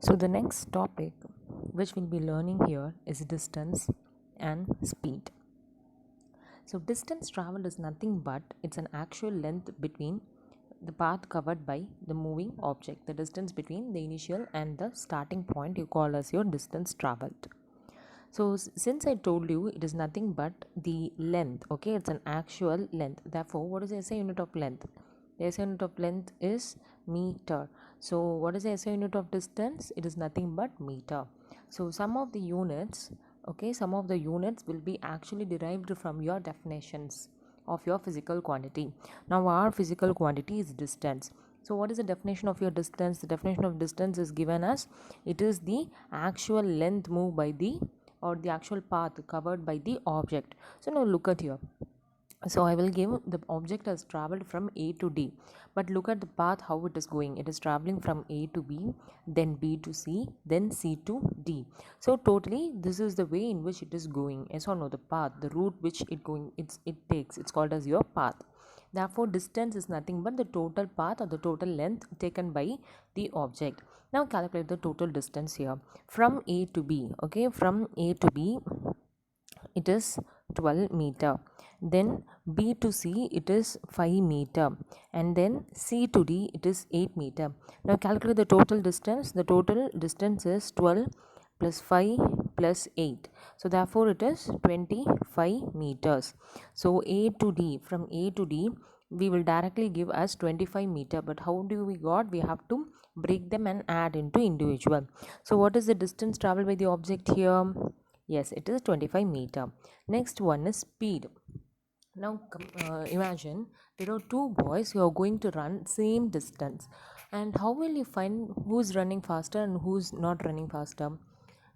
So the next topic which we'll be learning here is distance and speed. So distance traveled is nothing but it's an actual length between the path covered by the moving object. The distance between the initial and the starting point you call as your distance traveled. So since I told you it is nothing but the length, okay, it's an actual length. Therefore, what is the SI unit of length? The SI unit of length is meter. So what is the SI unit of distance? It is nothing but meter. So some of the units, okay, some of the units will be actually derived from your definitions of your physical quantity. Now our physical quantity is distance. So what is the definition of your distance? The definition of distance is given as it is the actual length moved by the or the actual path covered by the object. So now look at here. So I will give the object has traveled from A to D, but look at the path how it is going. It is traveling from A to B, then B to C, then C to D. So totally this is the way in which it is going. Yes or no? The path, the route which it takes, it's called as your path. Therefore distance is nothing but the total path or the total length taken by the object. Now calculate the total distance here from A to B. Okay, from A to B it is 12 meter, then B to C it is 5 meter, and then C to D it is 8 meter. Now calculate the total distance. The total distance is 12 plus 5 plus 8, so therefore it is 25 meters. So A to D, from A to D we will directly give as 25 meter, but how do we got? We have to break them and add into individual. So what is the distance traveled by the object here? Yes, it is 25 meter. Next one is speed. Now imagine there are two boys who are going to run same distance, and how will you find who's running faster and who's not running faster?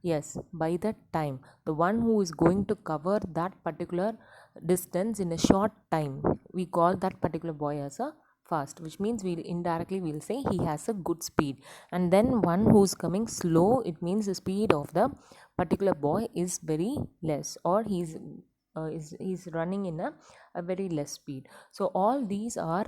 Yes, by that time, the one who is going to cover that particular distance in a short time, we call that particular boy as a fast, which means we'll say he has a good speed. And then one who's coming slow, it means the speed of the particular boy is very less, or he's running in a very less speed. So all these are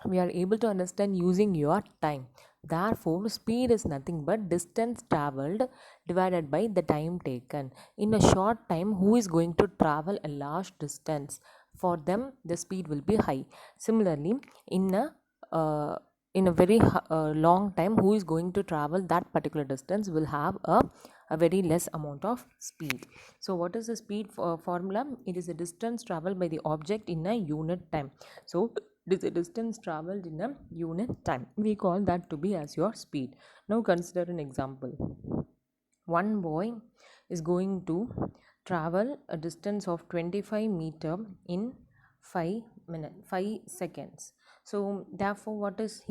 we are able to understand using your time. Therefore speed is nothing but distance traveled divided by the time taken. In a short time, who is going to travel a large distance, for them the speed will be high. Similarly, in a uh, very long time, who is going to travel that particular distance will have a very less amount of speed. So what is the speed formula? It is the distance traveled by the object in a unit time. So it is the distance traveled in a unit time. We call that to be as your speed. Now consider an example. One boy is going to travel a distance of 25 meter in 5 seconds. So therefore what is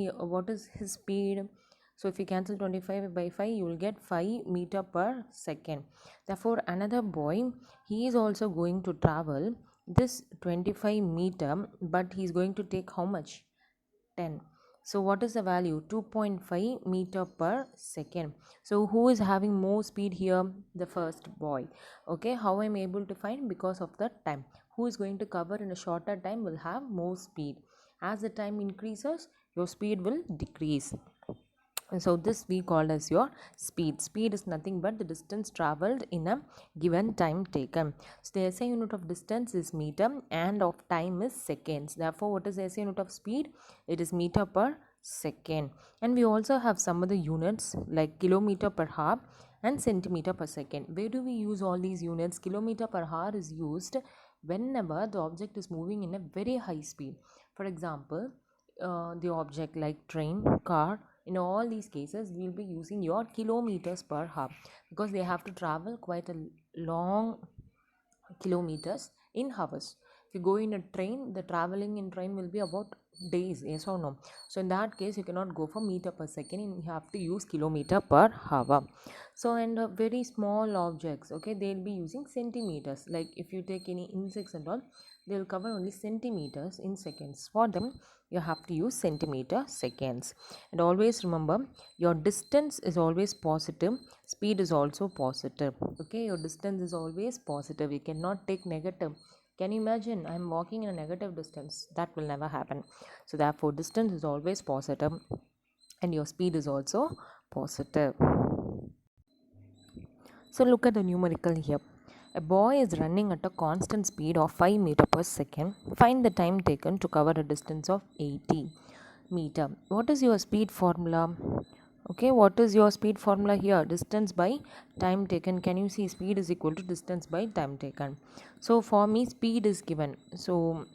his speed? So if you cancel 25 by 5, you will get 5 meter per second. Therefore another boy, he is also going to travel this 25 meter, but he is going to take how much? 10. So what is the value? 2.5 meter per second. So who is having more speed here? The first boy. Okay, how I'm able to find? Because of the time. Who is going to cover in a shorter time will have more speed. As the time increases, your speed will decrease. So this we call as your speed. Speed is nothing but the distance traveled in a given time taken. So the SI unit of distance is meter and of time is seconds. Therefore what is the SI unit of speed? It is meter per second. And we also have some other units like kilometer per hour and centimeter per second. Where do we use all these units? Kilometer per hour is used whenever the object is moving in a very high speed. For example, the object like train, car, in all these cases we will be using your kilometers per hour, because they have to travel quite a long kilometers in hours. If you go in a train, the traveling in train will be about days, yes or no? So in that case you cannot go for meter per second, and you have to use kilometer per hour. So and very small objects, okay, they'll be using centimeters. Like if you take any insects and all, they'll cover only centimeters in seconds. For them you have to use centimeter seconds. And always remember, your distance is always positive, speed is also positive. Okay, your distance is always positive, you cannot take negative. Can you imagine I'm walking in a negative distance? That will never happen. So therefore distance is always positive and your speed is also positive. So look at the numerical here. A boy is running at a constant speed of 5 meter per second. Find the time taken to cover a distance of 80 meter. What is your speed formula? Okay, what is your speed formula here? Distance by time taken. Can you see speed is equal to distance by time taken? So for me, speed is given. So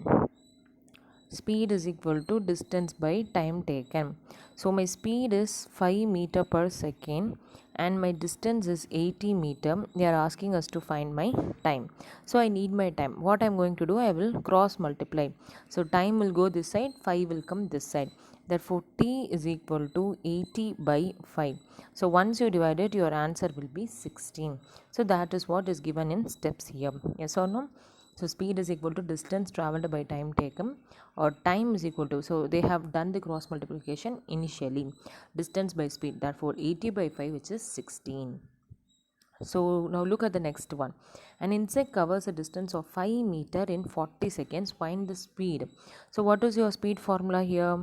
speed is equal to distance by time taken. So my speed is 5 meter per second and my distance is 80 meter. They are asking us to find my time. So I need my time. What I'm going to do, I will cross multiply. So time will go this side, 5 will come this side. Therefore t is equal to 80 by 5. So once you divide it, your answer will be 16. So that is what is given in steps here. Yes or no? So speed is equal to distance traveled by time taken, or time is equal to, so they have done the cross multiplication initially, distance by speed, therefore 80 by 5, which is 16. So now look at the next one. An insect covers a distance of 5 meter in 40 seconds. Find the speed. So what is your speed formula here?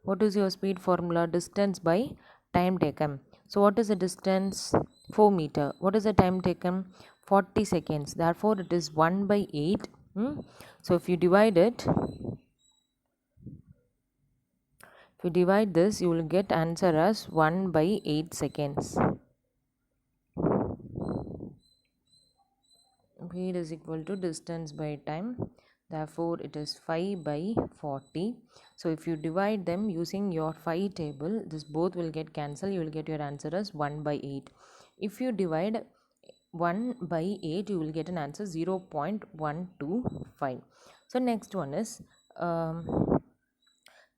What is your speed formula? Distance by time taken. So what is the distance? 4 meter. What is the time taken? 40 seconds. Therefore it is 1 by 8. So if you divide it, if you divide this, you will get answer as 1 by 8 seconds. Speed is equal to distance by time. Therefore, it is 5 by 40. So, if you divide them using your 5 table, this both will get cancelled. You will get your answer as 1 by 8. If you divide 1 by 8, you will get an answer 0.125. So, next one is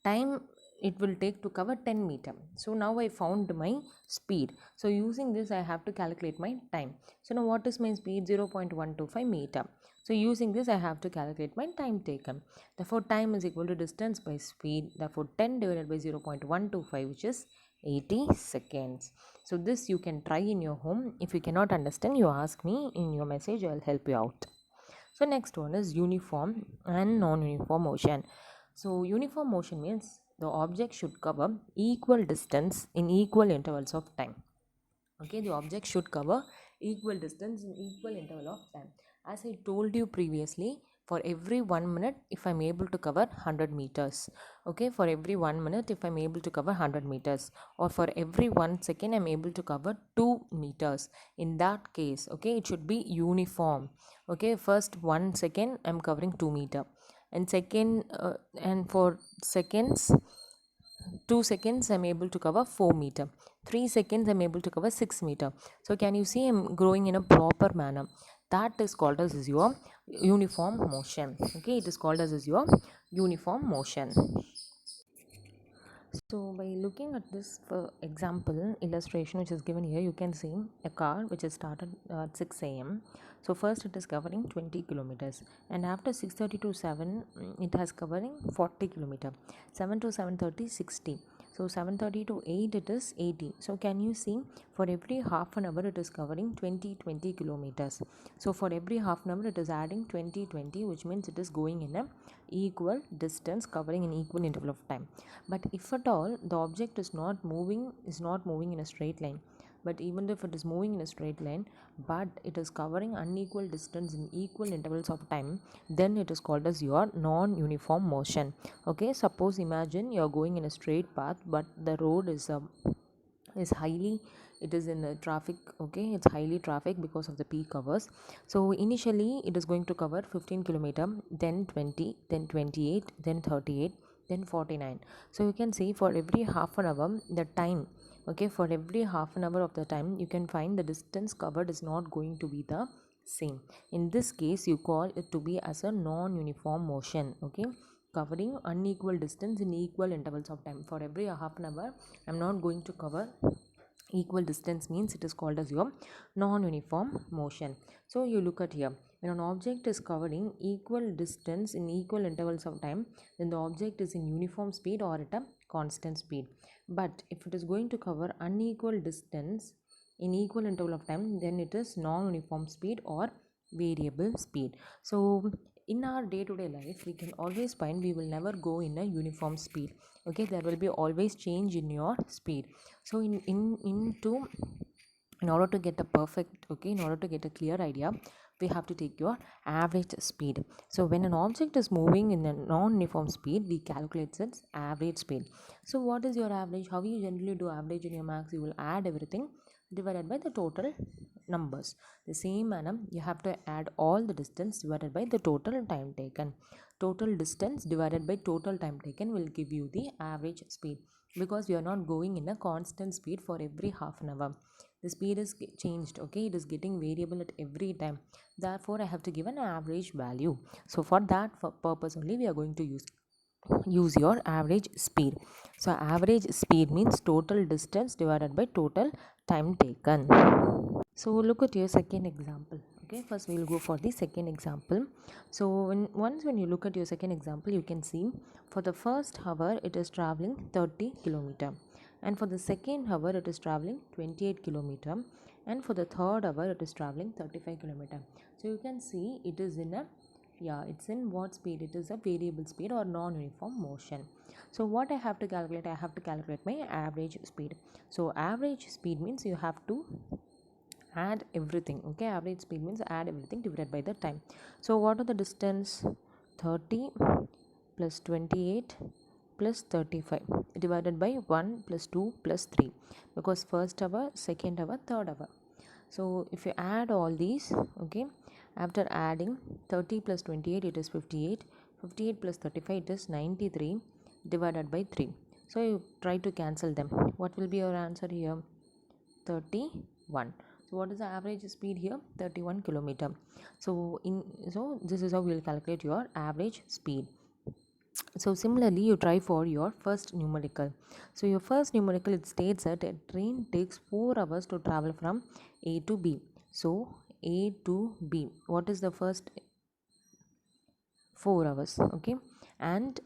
time it will take to cover 10 meter. So now I found my speed. So using this I have to calculate my time. So now what is my speed? 0.125 meter. So using this I have to calculate my time taken. Therefore time is equal to distance by speed. Therefore 10 divided by 0.125, which is 80 seconds. So this you can try in your home. If you cannot understand, you ask me in your message, I will help you out. So next one is uniform and non-uniform motion. So uniform motion means the object should cover equal distance in equal intervals of time. Okay, the object should cover equal distance in equal interval of time. As I told you previously, for every 1 minute, if I'm able to cover 100 meters, okay, for every 1 minute, if I'm able to cover 100 meters, or for every 1 second, I'm able to cover 2 meters. In that case, okay, it should be uniform. Okay, first 1 second, I'm covering 2 meter, and second, and for seconds, 2 seconds I'm able to cover 4 meter, 3 seconds I'm able to cover 6 meter. So can you see I'm growing in a proper manner? That is called as your uniform motion. Okay, it is called as your uniform motion. So by looking at this example illustration which is given here, you can see a car which is started at 6 a.m. So first it is covering 20 kilometers, and after 6:30 to 7 it has covering 40 kilometer, 7 to 7:30 60. So 7:30 to 8 it is 80. So can you see, for every half an hour it is covering 20 kilometers. So for every half an hour it is adding 20, which means it is going in a equal distance, covering an equal interval of time. But if at all the object is not moving in a straight line, but even if it is moving in a straight line but it is covering unequal distance in equal intervals of time, then it is called as your non-uniform motion. Okay, suppose imagine you are going in a straight path but the road is highly, it is in a traffic. Okay, it's highly traffic because of the peak hours. So initially it is going to cover 15 kilometer, then 20, then 28, then 38, then 49. So you can see for every half an hour the time, okay, for every half an hour of the time you can find the distance covered is not going to be the same. In this case you call it to be as a non-uniform motion. Okay, covering unequal distance in equal intervals of time. For every half an hour I'm not going to cover equal distance, means it is called as your non-uniform motion. So you look at here, when an object is covering equal distance in equal intervals of time, then the object is in uniform speed or at a constant speed. But if it is going to cover unequal distance in equal interval of time, then it is non-uniform speed or variable speed. So in our day-to-day life we can always find we will never go in a uniform speed. Okay, there will be always change in your speed. So in order to get a perfect, okay, in order to get a clear idea, we have to take your average speed. So when an object is moving in a non-uniform speed, we calculate its average speed. So what is your average? How you generally do average in your maths? You will add everything divided by the total numbers. The same manner, you have to add all the distance divided by the total time taken. Total distance divided by total time taken will give you the average speed, because we are not going in a constant speed for every half an hour. The speed is changed, okay, it is getting variable at every time. Therefore I have to give an average value. So for that purpose only we are going to use your average speed. So average speed means total distance divided by total time taken. So look at your second example. Okay, first we'll go for the second example. So when you look at your second example, you can see for the first hour it is traveling 30 kilometer, and for the second hour it is traveling 28 kilometer, and for the third hour it is traveling 35 kilometer. So you can see it is in a, yeah, it's in what speed? It is a variable speed or non-uniform motion. So what I have to calculate? I have to calculate my average speed. So average speed means you have to add everything. Okay, average speed means add everything divided by the time. So what are the distance? 30 plus 28 plus 35 divided by 1 plus 2 plus 3, because first hour, second hour, third hour. So if you add all these, okay, after adding 30 plus 28 it is 58, 58 plus 35 it is 93 divided by 3. So you try to cancel them. What will be your answer here? 31. So what is the average speed here? 31 kilometer. So this is how we will calculate your average speed. So similarly you try for your first numerical. So your first numerical, it states that a train takes 4 hours to travel from A to B. So A to B, what is the first? 4 hours, okay, and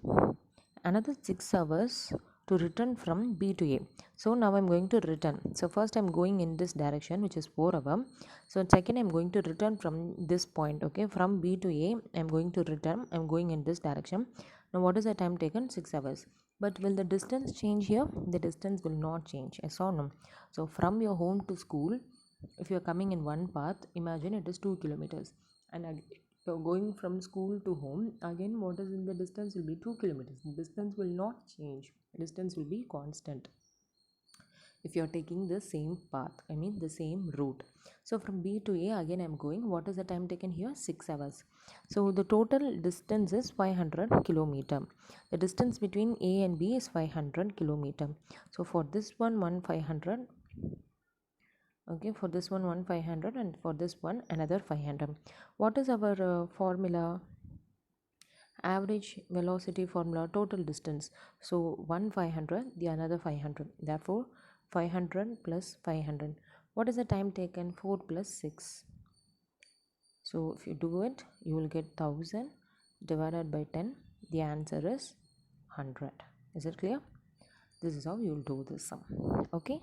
another 6 hours to return from B to A. So now I'm going to return. So first I'm going in this direction, which is 4 hours. So second I'm going to return from this point, okay, from B to A I'm going to return. I'm going in this direction. Now what is the time taken? 6 hours. But will the distance change here? The distance will not change, yes or no? So from your home to school, if you are coming in one path, imagine it is 2 kilometers, and so going from school to home, again what is in the distance will be 2 kilometers. The distance will not change, distance will be constant if you are taking the same path, I mean the same route. So from B to A again I'm going. What is the time taken here? 6 hours. So the total distance is 500 kilometer. The distance between A and B is 500 kilometer. So for this one 500, okay, for this one 500, and for this one another 500. What is our formula? Average velocity formula, total distance. So one 500, the another 500, therefore 500 plus 500. What is the time taken? 4 plus 6. So if you do it, you will get 1000 divided by 10. The answer is 100. Is it clear? This is how you will do this sum. Okay.